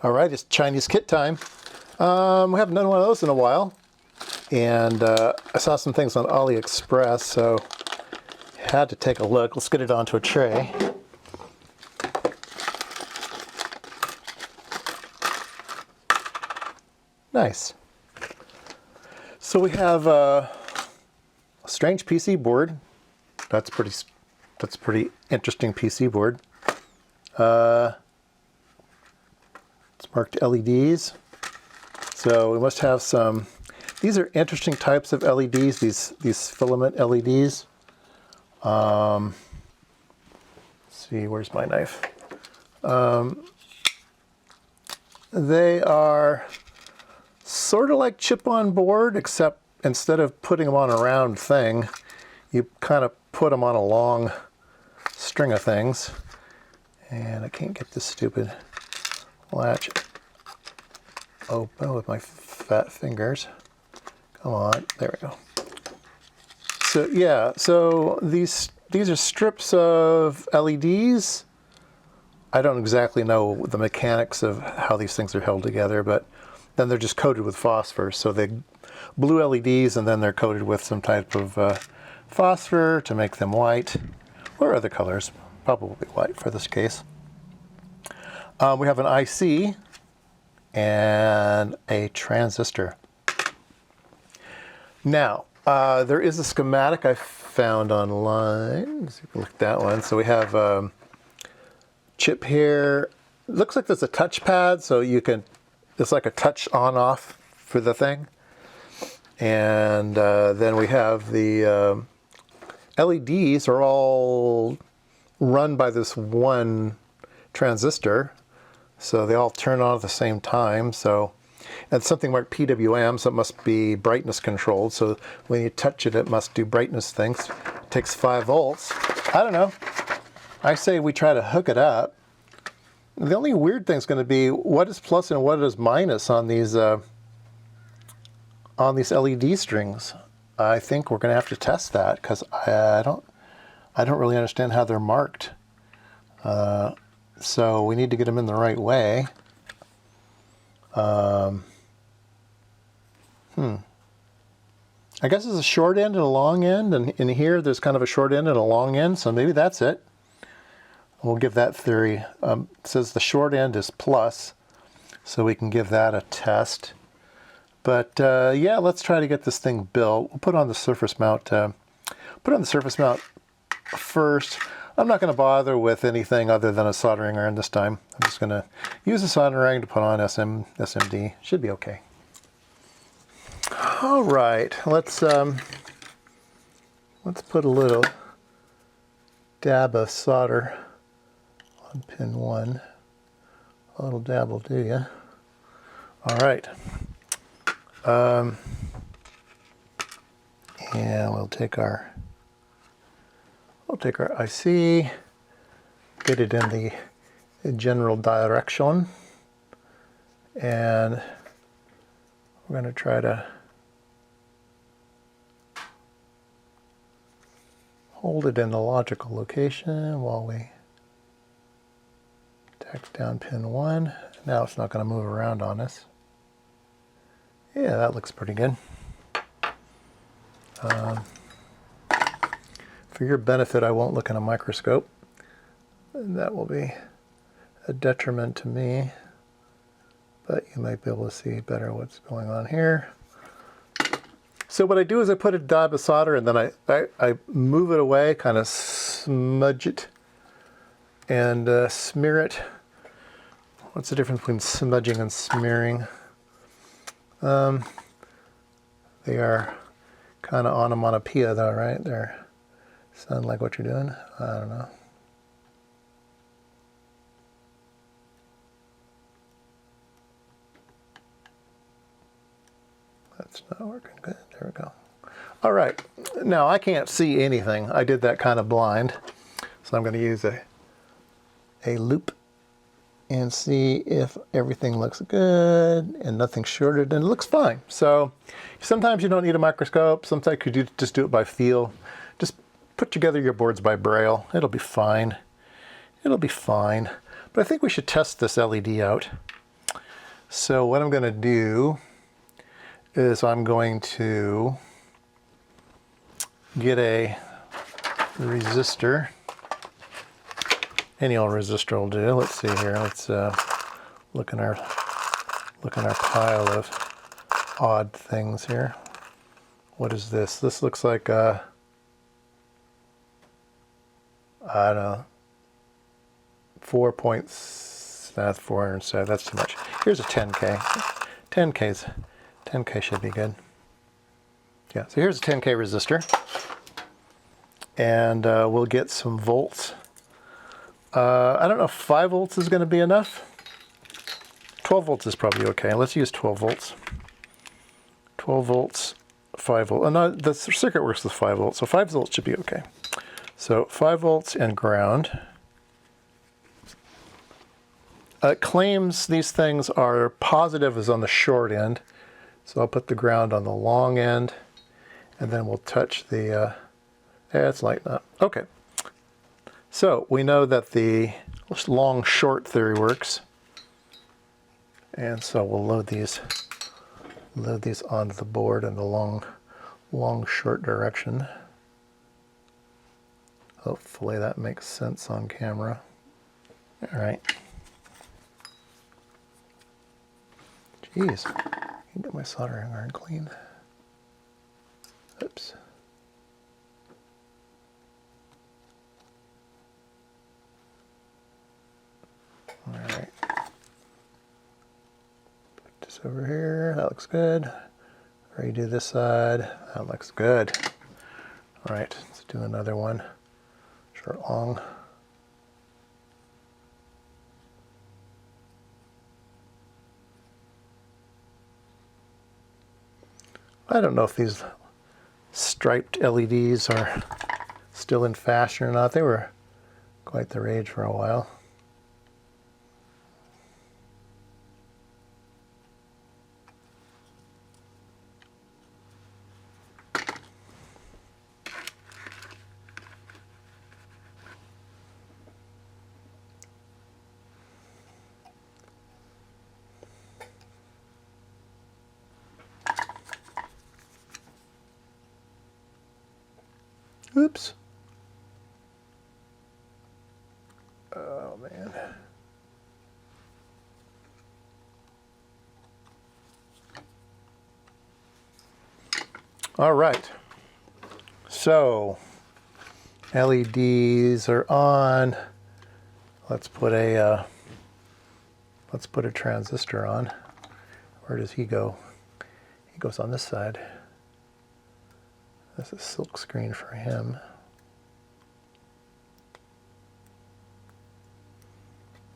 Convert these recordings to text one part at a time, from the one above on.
All right, it's Chinese kit time. We haven't done one of those in a while. And I saw some things on AliExpress, so had to take a look. Let's get it onto a tray. Nice. So we have a strange PC board. That's pretty interesting PC board. It's marked LEDs. So we must have some. These are interesting types of LEDs. These filament LEDs. Let's see, where's my knife? They are sort of like chip on board, except instead of putting them on a round thing, you kind of put them on a long string of things. And I can't get this stupid latch open with my fat fingers. Come on, there we go. So yeah, so these are strips of LEDs. I don't exactly know the mechanics of how these things are held together, but then they're just coated with phosphor. So they blue LEDs, and then they're coated with some type of phosphor to make them white, or other colors, probably white for this case. We have an IC and a transistor. Now, there is a schematic I found online. Let's see if we look at that one. So we have a chip here. It looks like there's a touchpad, so you can, it's like a touch on-off for the thing. And then we have the LEDs are all run by this one transistor. So they all turn on at the same time. So it's something like PWM, so it must be brightness controlled. So when you touch it, it must do brightness things. It takes 5 volts. I don't know. I say we try to hook it up. The only weird thing is going to be what is plus and what is minus on these LED strings. I think we're going to have to test that because I don't really understand how they're marked. So we need to get them in the right way. I guess there's a short end and a long end, and in here there's kind of a short end and a long end, so maybe that's it. We'll give that theory. It says the short end is plus, so we can give that a test. But yeah, let's try to get this thing built. We'll put on the surface mount. First. I'm not going to bother with anything other than a soldering iron this time. I'm just going to use a soldering iron to put on SMD. Should be okay. All right, let's put a little dab of solder on pin 1. A little dab will do ya. All right. And we'll take our IC, get it in the general direction, and we're going to try to hold it in the logical location while we tack down pin 1. Now it's not going to move around on us. Yeah, that looks pretty good. For your benefit, I won't look in a microscope. And that will be a detriment to me. But you might be able to see better what's going on here. So what I do is I put a dab of solder and then I move it away, kind of smudge it and smear it. What's the difference between smudging and smearing? They are kind of onomatopoeia though, right? They're sound like what you're doing? I don't know. That's not working good. There we go. All right. Now I can't see anything. I did that kind of blind. So I'm going to use a loop and see if everything looks good and nothing's shorted, and it looks fine. So sometimes you don't need a microscope. Sometimes you just do it by feel. Just put together your boards by braille. It'll be fine. It'll be fine. But I think we should test this LED out. So what I'm going to do is I'm going to get a resistor. Any old resistor will do. Let's see here. Let's look in our pile of odd things here. What is this? This looks like a, I don't know, 4 points. That's 407. That's too much. Here's a 10K. 10K should be good. Yeah. So here's a 10K resistor, and we'll get some volts. I don't know if 5 volts is going to be enough. 12 volts is probably okay. Let's use 12 volts. 12 volts, 5 volts. Oh, no, the circuit works with 5 volts, so 5 volts should be okay. So 5 volts and ground. It claims these things are positive is on the short end, so I'll put the ground on the long end, and then we'll touch the, it's lighting up. Okay. So we know that the long-short theory works, and so we'll load these onto the board in the long-short direction. Hopefully that makes sense on camera. All right. Jeez, I can get my soldering iron clean. Oops. All right. Put this over here. That looks good. Redo this side. That looks good. All right, let's do another one. Short, long. I don't know if these striped LEDs are still in fashion or not. They were quite the rage for a while. Oops. Oh, man. All right. So, LEDs are on. Let's put a transistor on. Where does he go? He goes on this side. That's a silk screen for him.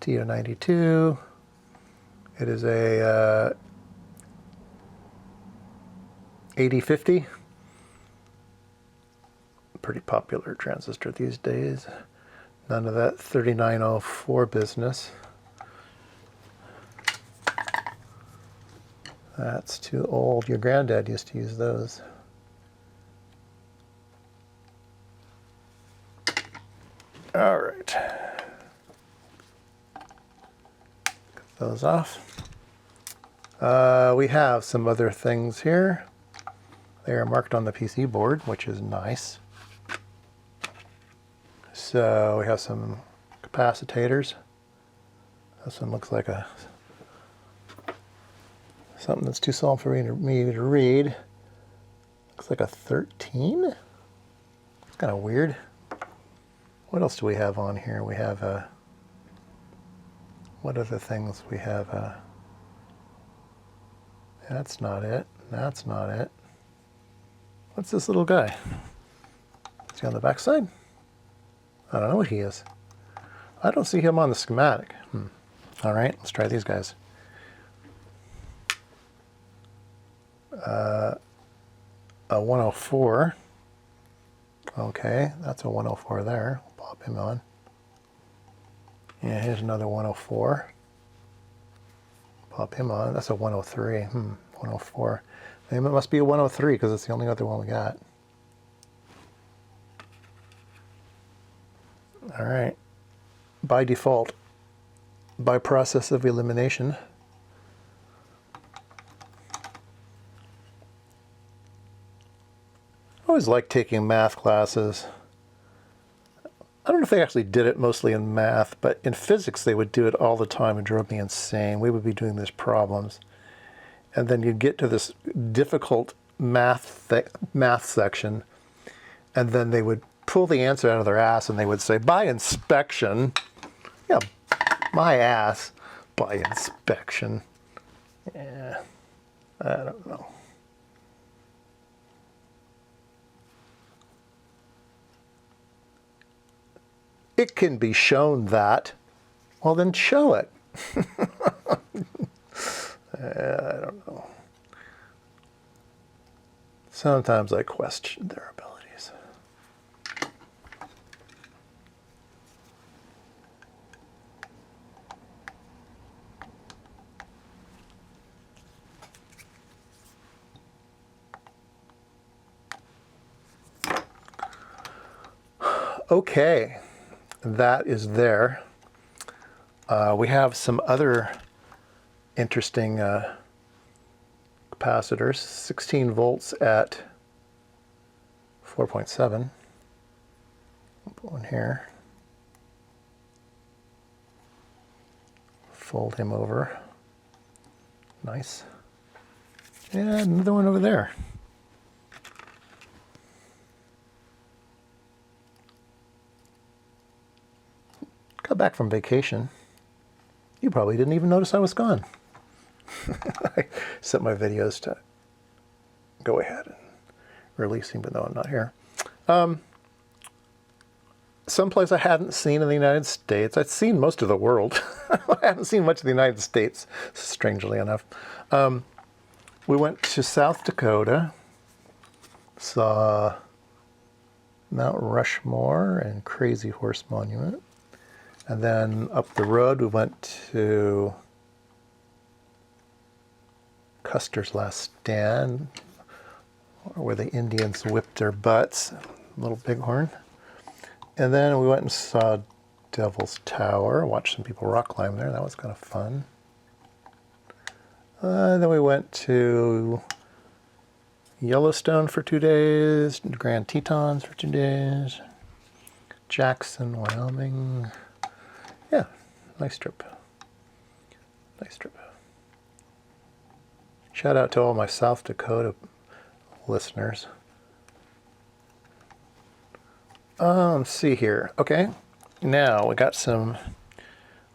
TO92. It is a 8050. Pretty popular transistor these days. None of that 3904 business. That's too old. Your granddad used to use those. All right. Cut those off. We have some other things here. They are marked on the PC board, which is nice. So we have some capacitors. This one looks like something that's too small for me to read. Looks like a 13. It's kind of weird. What else do we have on here? We have what other things we have? That's not it. That's not it. What's this little guy? Is he on the back side? I don't know what he is. I don't see him on the schematic. All right, let's try these guys. A 104. Okay, that's a 104 there. Pop him on. Yeah, here's another 104. Pop him on. That's a 103. 104. Maybe it must be a 103 because it's the only other one we got. All right. By default, by process of elimination, always liked taking math classes. I don't know if they actually did it mostly in math, but in physics they would do it all the time. It drove me insane. We would be doing these problems, and then you'd get to this difficult math section, and then they would pull the answer out of their ass and they would say, by inspection. Yeah, my ass. By inspection. Yeah, I don't know. It can be shown that. Well, then show it. I don't know. Sometimes I question their abilities. Okay, that is there. We have some other interesting capacitors. 16 volts at 4.7. Put one here. Fold him over. Nice. And another one over there. Got back from vacation. You probably didn't even notice I was gone. I set my videos to go ahead and release even though I'm not here. Someplace I hadn't seen in the United States. I'd seen most of the world. I haven't seen much of the United States, strangely enough. We went to South Dakota, saw Mount Rushmore and Crazy Horse Monument. And then up the road, we went to Custer's Last Stand, where the Indians whipped their butts, Little Bighorn. And then we went and saw Devil's Tower, watched some people rock climb there. That was kind of fun. Then we went to Yellowstone for 2 days, Grand Tetons for 2 days, Jackson, Wyoming. Yeah, nice trip. Nice trip. Shout out to all my South Dakota listeners. Let's see here. Okay, now we got some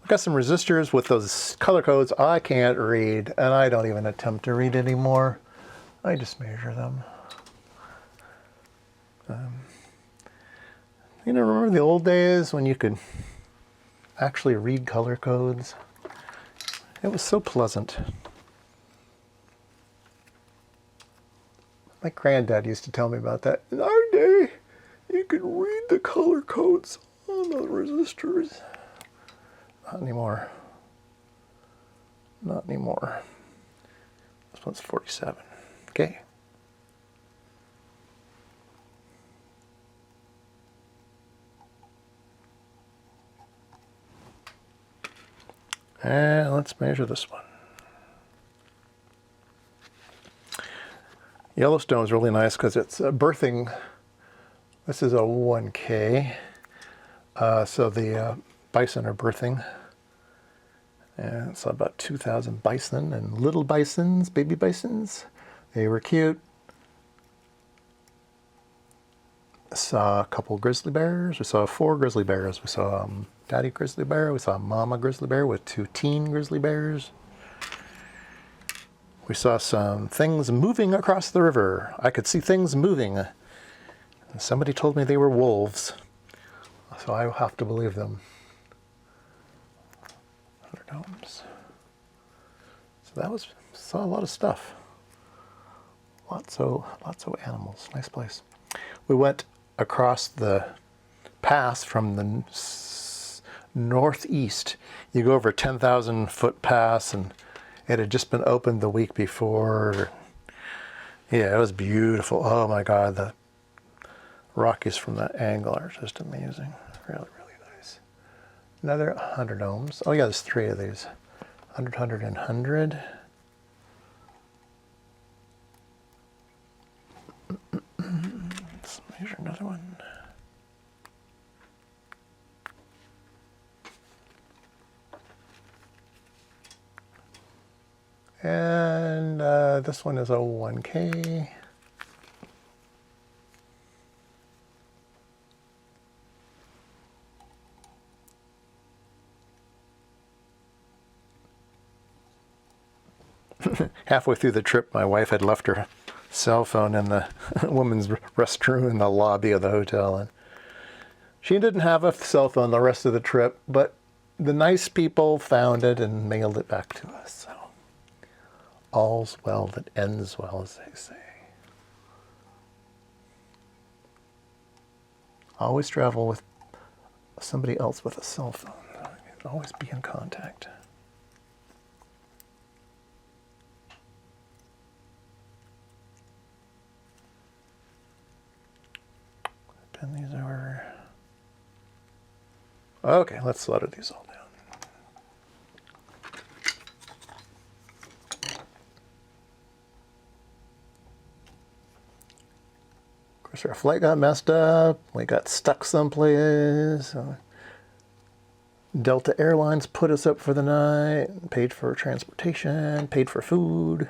resistors with those color codes I can't read, and I don't even attempt to read anymore. I just measure them. You know, remember the old days when you could actually read color codes? It was so pleasant. My granddad used to tell me about that. In our day, you could read the color codes on the resistors. Not anymore. Not anymore. This one's 47. Okay. And let's measure this one. Yellowstone is really nice because it's birthing. This is a 1K. So the bison are birthing. And it's about 2,000 bison and little bisons, baby bisons. They were cute. Saw a couple grizzly bears. We saw 4 grizzly bears. We saw daddy grizzly bear. We saw mama grizzly bear with 2 teen grizzly bears. We saw some things moving across the river. I could see things moving. Somebody told me they were wolves, so I have to believe them. 100 ohms. So saw a lot of stuff. Lots of animals. Nice place. We went across the pass from the northeast. You go over a 10,000 foot pass, and it had just been opened the week before. Yeah, it was beautiful. Oh my God, the Rockies from that angle are just amazing. Really, really nice. Another 100 ohms. Oh yeah, there's 3 of these. 100, 100, and 100. another one. And this one is 01K. Halfway through the trip, my wife had left her cell phone in the woman's restroom in the lobby of the hotel. And she didn't have a cell phone the rest of the trip, but the nice people found it and mailed it back to us. So all's well that ends well, as they say. Always travel with somebody else with a cell phone. Always be in contact. Pin these over. Okay, let's solder these all down. Of course, our flight got messed up. We got stuck someplace. Delta Airlines put us up for the night, paid for transportation, paid for food.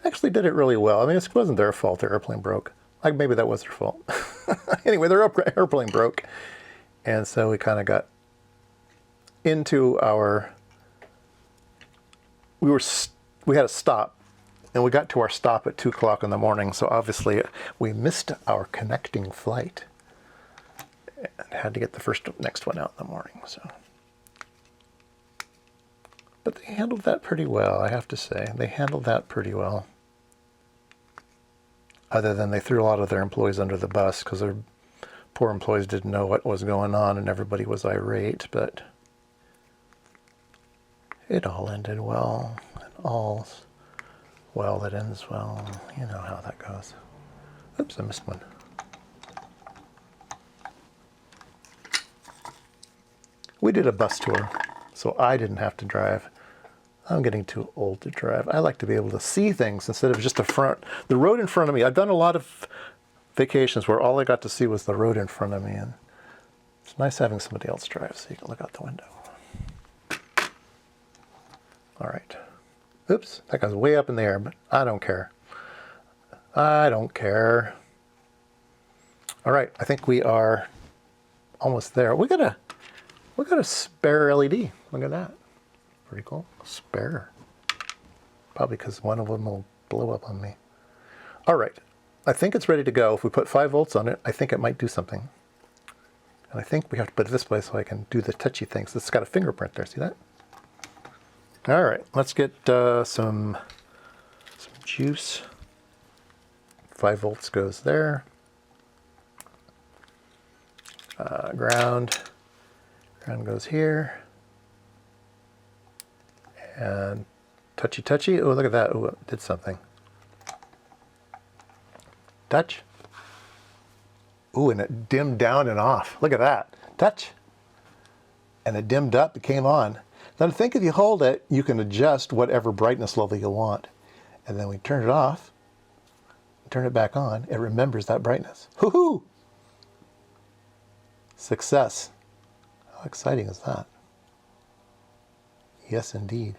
Actually did it really well. I mean, it wasn't their fault their airplane broke. Like, maybe that was their fault. Anyway, their airplane broke. And so we kind of got into our... We had a stop. And we got to our stop at 2 o'clock in the morning. So obviously we missed our connecting flight. And had to get the next one out in the morning. So, but they handled that pretty well, I have to say. They handled that pretty well. Other than they threw a lot of their employees under the bus because their poor employees didn't know what was going on and everybody was irate, but it all ended well. And all's well that ends well. You know how that goes. Oops, I missed one. We did a bus tour, so I didn't have to drive. I'm getting too old to drive. I like to be able to see things instead of just the road in front of me. I've done a lot of vacations where all I got to see was the road in front of me, and it's nice having somebody else drive so you can look out the window. All right. Oops, that goes way up in the air, but I don't care. I don't care. All right, I think we are almost there. We got a spare LED. Look at that. Pretty cool. Spare. Probably because one of them will blow up on me. All right. I think it's ready to go. If we put 5 volts on it, I think it might do something. And I think we have to put it this way so I can do the touchy things. It's got a fingerprint there. See that? All right. Let's get some juice. 5 volts goes there. Ground. Ground goes here. And touchy. Oh, look at that. Oh, it did something. Touch. Ooh, and it dimmed down and off. Look at that. Touch. And it dimmed up. It came on. Then I think if you hold it, you can adjust whatever brightness level you want. And then we turn it off. Turn it back on. It remembers that brightness. Woohoo! Success. How exciting is that? Yes, indeed.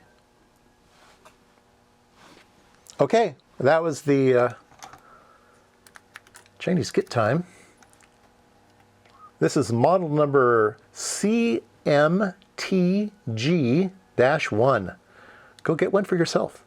Okay, that was the Chinese kit time. This is model number CMTG-1. Go get one for yourself.